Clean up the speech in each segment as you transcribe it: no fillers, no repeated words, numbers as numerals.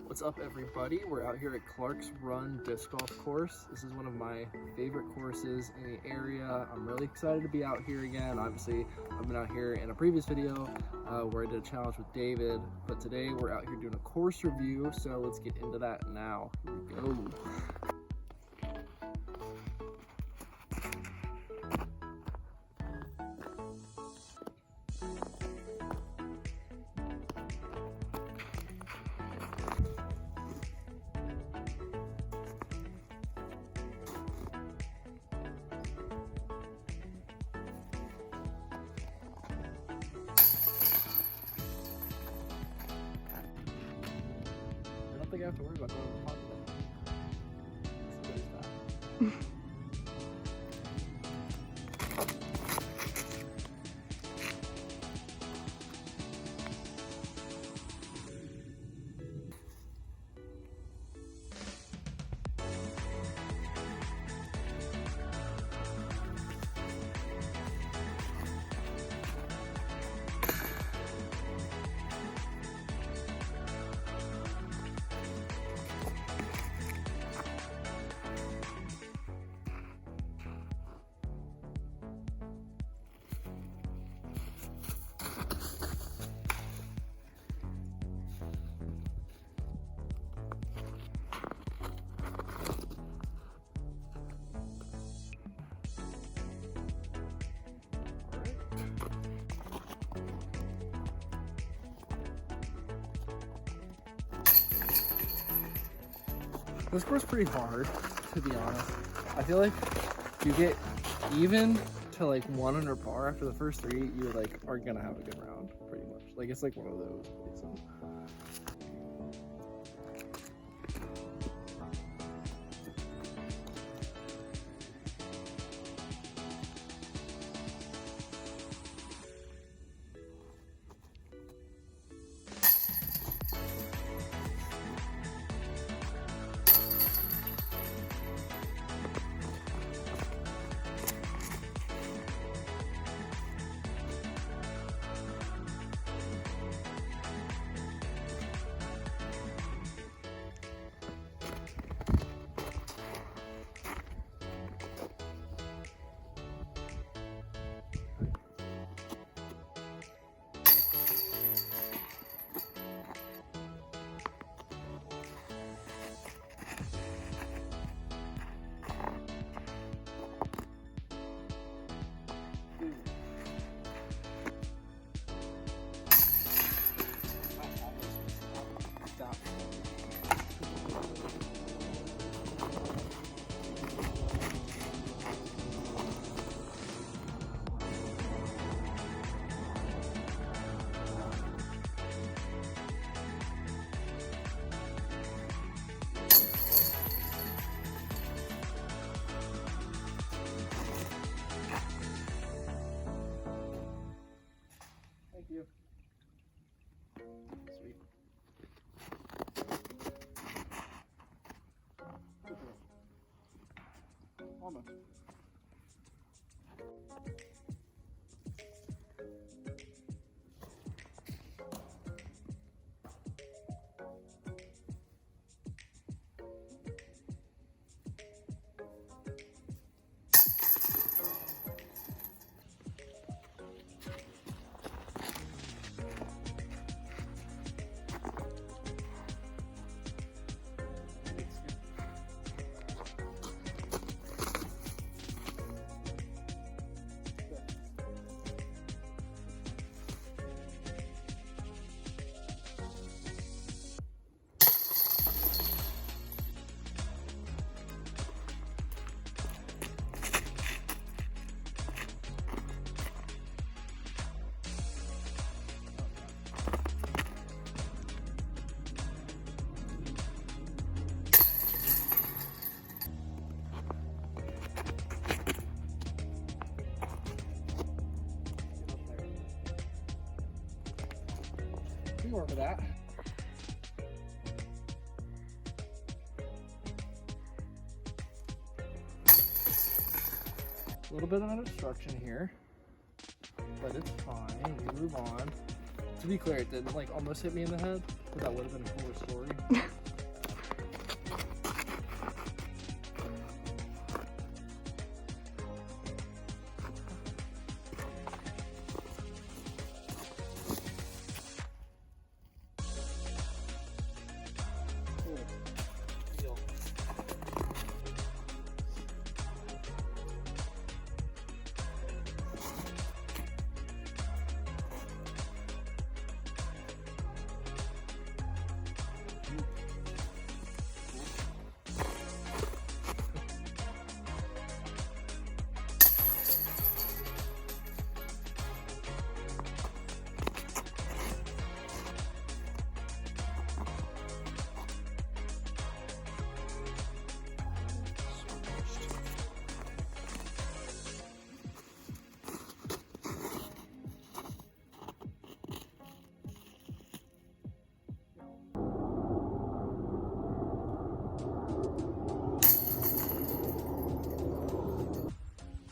What's up, everybody? We're out here at Clark's Run Disc Golf Course. This is one of my favorite courses in the area. I'm really excited to be out here again. Obviously, I've been out here in a previous video where I did a challenge with David, but today we're out here doing a course review, so let's get into that now. Here we go. I don't think I have to worry about going to the pond today. This course is pretty hard, to be honest. I feel like if you get even to like 1 under par after the first 3, you like are gonna have a good round, pretty much. Like it's like one of those places. You. Sweet. Almost. More of that. A little bit of an obstruction here, but it's fine. We move on. To be clear, it didn't like almost hit me in the head, but that would have been a cooler story.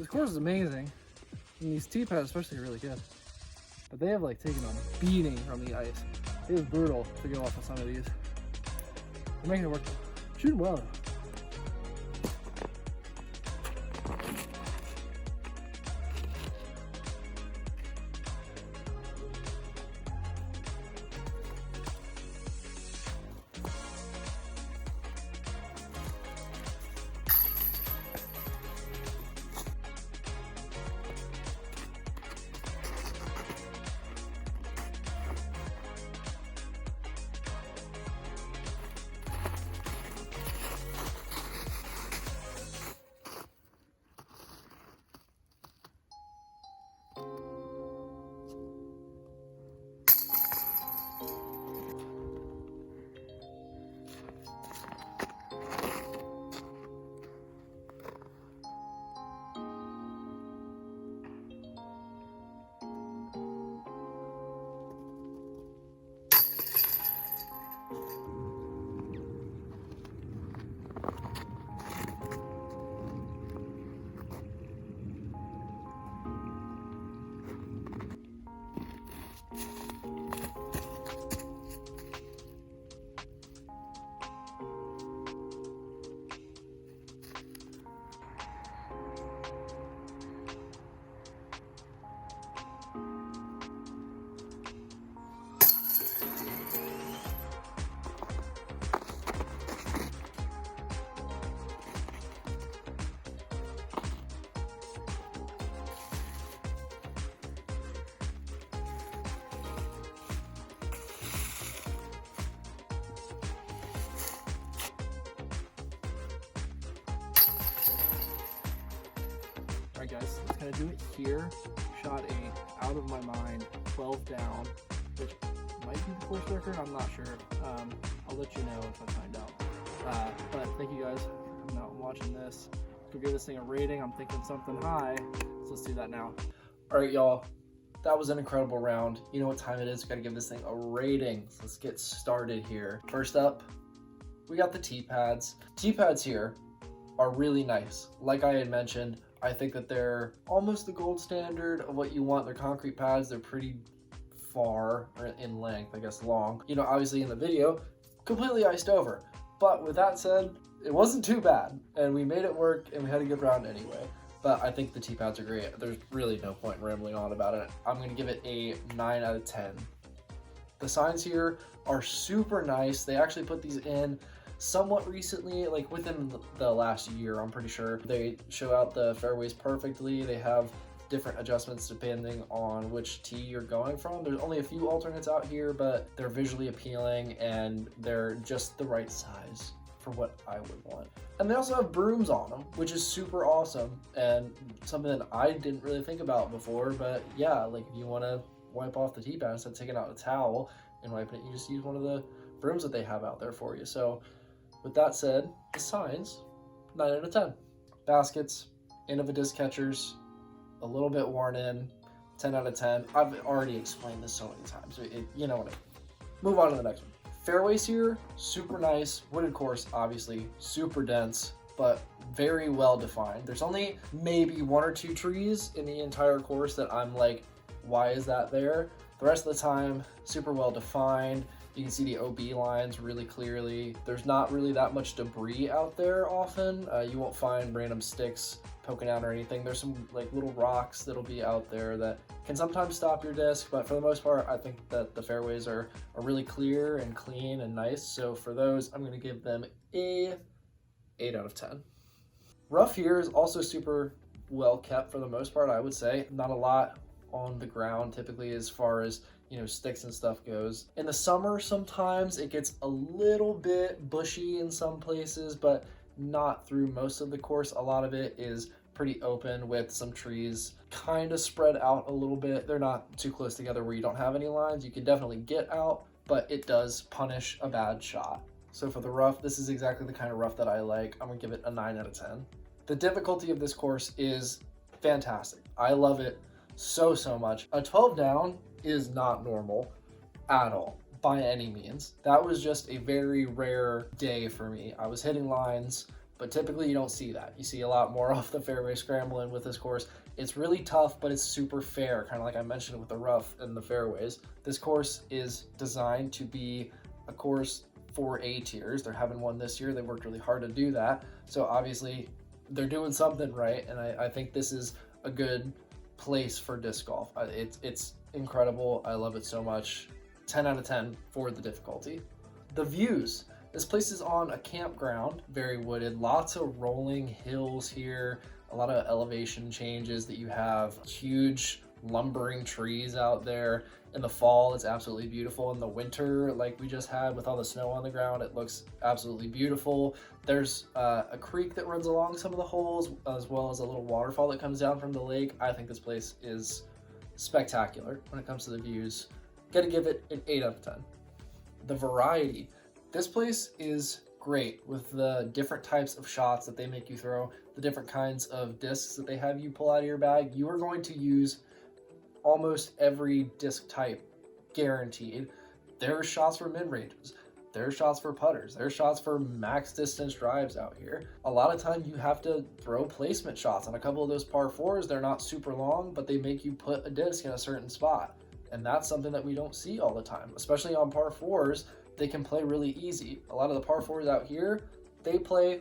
course is amazing, and these tee pads especially are really good. But they have like taken a beating from the ice. It is brutal to go off of some of these. They're making it work. Shooting well though. Alright guys, let's kind of do it here. Shot a out of my mind 12 down, which might be the course record, I'm not sure. I'll let you know if I find out. But thank you guys for coming out and watching this. Go give this thing a rating. I'm thinking something high, so let's do that now. Alright y'all, that was an incredible round. You know what time it is, we gotta give this thing a rating. So let's get started here. First up, we got the tee pads. Tee pads here are really nice. Like I had mentioned, I think that they're almost the gold standard of what you want. They're concrete pads. They're pretty far, or in length, I guess long. You know, obviously in the video, completely iced over. But with that said, it wasn't too bad. And we made it work and we had a good round anyway. But I think the tee pads are great. There's really no point in rambling on about it. I'm gonna give it a 9 out of 10. The signs here are super nice. They actually put these in somewhat recently, like within the last year, I'm pretty sure. They show out the fairways perfectly. They have different adjustments depending on which tee you're going from. There's only a few alternates out here, but they're visually appealing and they're just the right size for what I would want. And they also have brooms on them, which is super awesome and something that I didn't really think about before. But yeah, like if you want to wipe off the tee pad instead of taking out a towel and wiping it, you just use one of the brooms that they have out there for you. So with that said, the signs, 9 out of 10. Baskets, end of a disc catchers, a little bit worn in, 10 out of 10. I've already explained this so many times. You know what I mean. Move on to the next one. Fairways here, super nice. Wooded course, obviously, super dense, but very well defined. There's only maybe 1 or 2 trees in the entire course that I'm like, why is that there? The rest of the time, super well defined. You can see the OB lines really clearly. There's not really that much debris out there often. You won't find random sticks poking out or anything. There's some like little rocks that'll be out there that can sometimes stop your disc, but for the most part, I think that the fairways are really clear and clean and nice. So for those, I'm gonna give them a 8 out of 10. Rough here is also super well kept for the most part, I would say. Not a lot on the ground typically as far as, you know, sticks and stuff goes. In the summer, sometimes it gets a little bit bushy in some places, but not through most of the course. A lot of it is pretty open with some trees kind of spread out a little bit. They're not too close together where you don't have any lines. You can definitely get out, but it does punish a bad shot. So for the rough, this is exactly the kind of rough that I like. I'm gonna give it a 9 out of 10. The difficulty of this course is fantastic. I love it so much. A 12 down is not normal at all by any means. That was just a very rare day for me. I was hitting lines but typically you don't see that. You see a lot more off the fairway scrambling with this course. It's really tough, but it's super fair, kind of like I mentioned with the rough and the fairways. This course is designed to be a course for A tiers. They're having one this year. They worked really hard to do that. So obviously they're doing something right, and I think this is a good place for disc golf. It's incredible. I love it so much. 10 out of 10 for the difficulty. The views. This place is on a campground, very wooded, lots of rolling hills here, a lot of elevation changes that you have, huge lumbering trees out there. In the fall, it's absolutely beautiful. In the winter, like we just had with all the snow on the ground, it looks absolutely beautiful. There's a creek that runs along some of the holes, as well as a little waterfall that comes down from the lake. I think this place is spectacular when it comes to the views. Gotta give it an 8 out of 10. The variety. This place is great with the different types of shots that they make you throw, the different kinds of discs that they have you pull out of your bag. You are going to use almost every disc type, guaranteed. There are shots for mid-ranges. There are shots for putters. There are shots for max distance drives out here. A lot of times you have to throw placement shots. On a couple of those par fours, they're not super long, but they make you put a disc in a certain spot. And that's something that we don't see all the time, especially on par fours. They can play really easy. A lot of the par fours out here, they play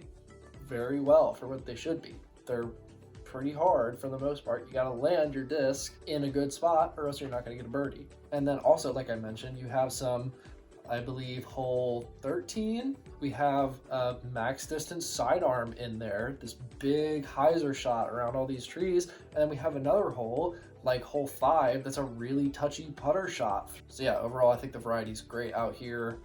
very well for what they should be. They're pretty hard for the most part. You gotta land your disc in a good spot or else you're not gonna get a birdie. And then also, like I mentioned, you have some, I believe, hole 13, we have a max distance sidearm in there, this big hyzer shot around all these trees. And then we have another hole, like hole 5, that's a really touchy putter shot. So yeah, overall, I think the variety is great out here.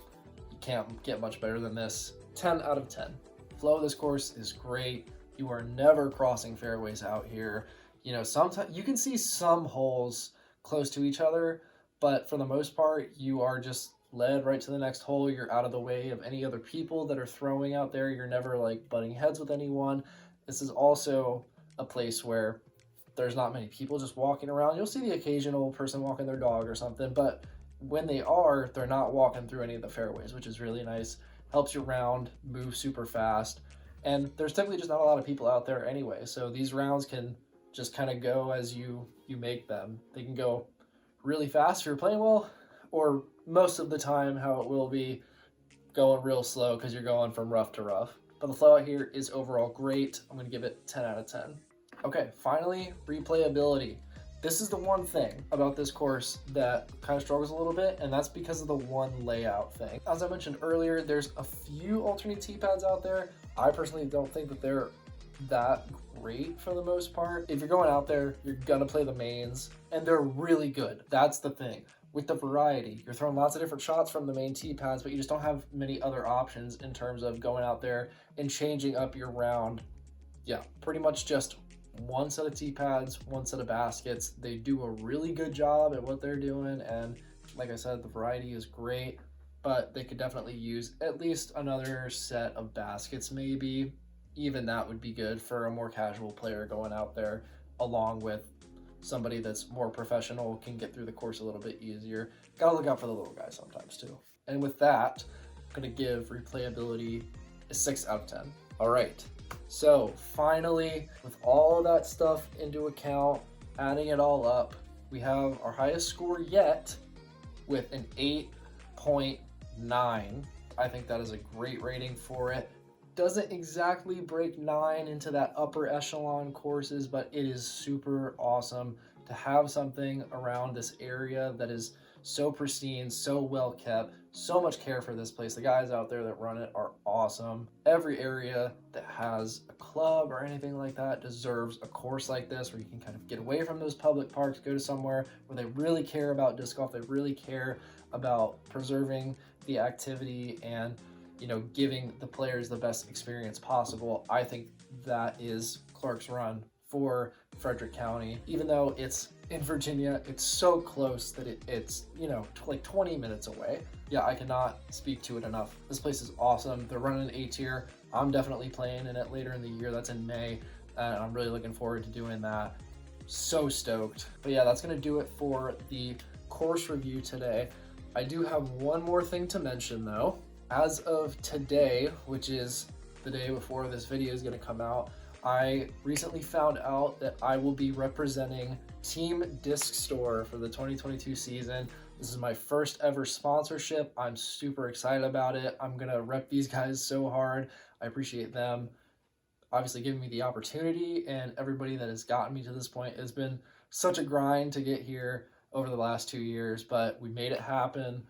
You can't get much better than this. 10 out of 10. Flow of this course is great. You are never crossing fairways out here. You know, sometimes you can see some holes close to each other, but for the most part, you are just led right to the next hole. You're out of the way of any other people that are throwing out there. You're never like butting heads with anyone. This is also a place where there's not many people just walking around. You'll see the occasional person walking their dog or something, but when they are, they're not walking through any of the fairways, which is really nice. Helps your round move super fast. And there's typically just not a lot of people out there anyway. So these rounds can just kind of go as you make them. They can go really fast if you're playing well, or most of the time how it will be going real slow because you're going from rough to rough. But the flow out here is overall great. I'm going to give it 10 out of 10. Okay, finally, replayability. This is the one thing about this course that kind of struggles a little bit, and that's because of the one layout thing. As I mentioned earlier, there's a few alternate tee pads out there. I personally don't think that they're that great for the most part. If you're going out there, you're gonna play the mains, and they're really good. That's the thing. With the variety, you're throwing lots of different shots from the main tee pads, but you just don't have many other options in terms of going out there and changing up your round. Yeah, pretty much just one set of tee pads, one set of baskets. They do a really good job at what they're doing, and like I said, the variety is great, but they could definitely use at least another set of baskets maybe. Even that would be good for a more casual player going out there, along with somebody that's more professional, can get through the course a little bit easier. Gotta look out for the little guys sometimes too. And with that, I'm gonna give replayability a 6 out of 10. All right. So finally, with all that stuff into account, adding it all up, we have our highest score yet with an 8.9. I think that is a great rating for it. Doesn't exactly break 9 into that upper echelon courses, but it is super awesome to have something around this area that is so pristine, so well kept, so much care for this place. The guys out there that run it are awesome. Every area that has a club or anything like that deserves a course like this where you can kind of get away from those public parks, go to somewhere where they really care about disc golf, they really care about preserving the activity and, you know, giving the players the best experience possible. I think that is Clark's Run for Frederick County. Even though it's in Virginia, it's so close that it's, you know, like 20 minutes away. Yeah, I cannot speak to it enough. This place is awesome. They're running an A tier. I'm definitely playing in it later in the year. That's in May, and I'm really looking forward to doing that. So stoked. But yeah, that's gonna do it for the course review today. I do have one more thing to mention though. As of today, which is the day before this video is going to come out, I recently found out that I will be representing Team Disc Store for the 2022 season. This is my first ever sponsorship. I'm super excited about it. I'm going to rep these guys so hard. I appreciate them obviously giving me the opportunity, and everybody that has gotten me to this point. Has been such a grind to get here over the last 2 years, but we made it happen.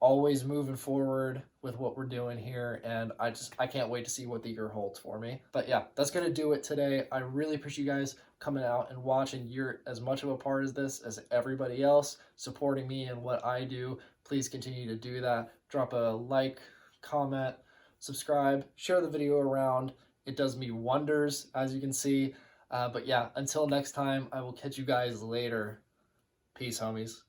Always moving forward with what we're doing here, and I can't wait to see what the year holds for me. But yeah, that's gonna do it today. I really appreciate you guys coming out and watching. You're as much of a part of this as everybody else, supporting me and what I do. Please continue to do that. Drop a like, comment, subscribe, share the video around. It does me wonders, as you can see. But yeah, until next time, I will catch you guys later. Peace, homies.